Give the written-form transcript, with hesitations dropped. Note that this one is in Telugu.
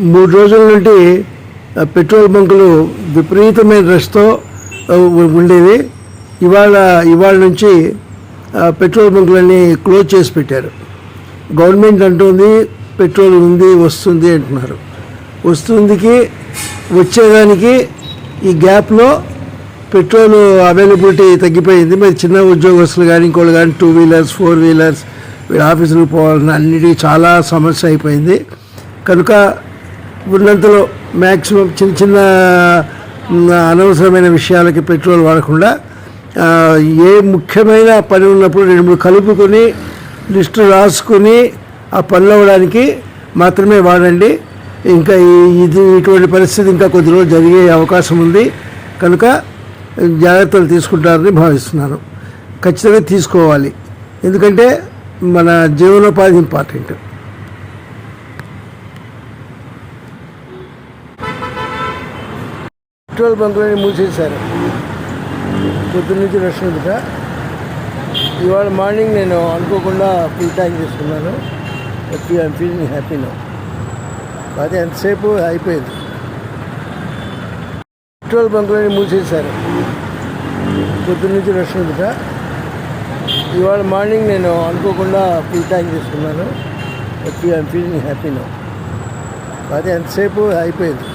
3 రోజుల నుండి పెట్రోల్ బంకులు విపరీతమైన రష్తో ఉండేవి. ఇవాళ నుంచి పెట్రోల్ బంకులన్నీ క్లోజ్ చేసి పెట్టారు. గవర్నమెంట్ అంటుంది పెట్రోల్ ఉంది వస్తుంది అంటున్నారు. వచ్చేదానికి ఈ గ్యాప్లో పెట్రోల్ అవైలబిలిటీ తగ్గిపోయింది. మరి చిన్న ఉద్యోగస్తులు కానీ ఇంకోళ్ళు కానీ 2 వీలర్స్ 4 వీలర్స్ వీళ్ళ ఆఫీసులకు పోవాలన్న అన్నిటికీ చాలా సమస్య అయిపోయింది. కనుక ఉన్నంతలో మ్యాక్సిమం చిన్న అనవసరమైన విషయాలకి పెట్రోల్ వాడకుండా ఏ ముఖ్యమైన పని ఉన్నప్పుడు 2-3 కలుపుకొని లిస్టు రాసుకొని ఆ పనులు అవ్వడానికి మాత్రమే వాడండి. ఇంకా ఇటువంటి పరిస్థితి ఇంకా కొద్ది రోజులు జరిగే అవకాశం ఉంది. కనుక జాగ్రత్తలు తీసుకుంటారని భావిస్తున్నాను. ఖచ్చితంగా తీసుకోవాలి, ఎందుకంటే మన జీవనోపాధి ఇంపార్టెంట్. పెట్రోల్ బంకులని మూసేశారు. పొద్దున్న నుంచి రష్ ఉందిట. ఇవాళ మార్నింగ్ నేను అనుకోకుండా ఫుల్ ట్యాంక్ తీసుకున్నాను. I'm feeling happy now. అదే ఎంతసేపు అయిపోయింది. పెట్రోల్ బంకులని మూసేశారు. పొద్దున్న నుంచి రష్ ఉందిట. ఇవాళ మార్నింగ్ నేను అనుకోకుండా ఫుల్ ట్యాంక్ తీసుకున్నాను. I'm feeling happy now. అదే ఎంతసేపు అయిపోయింది.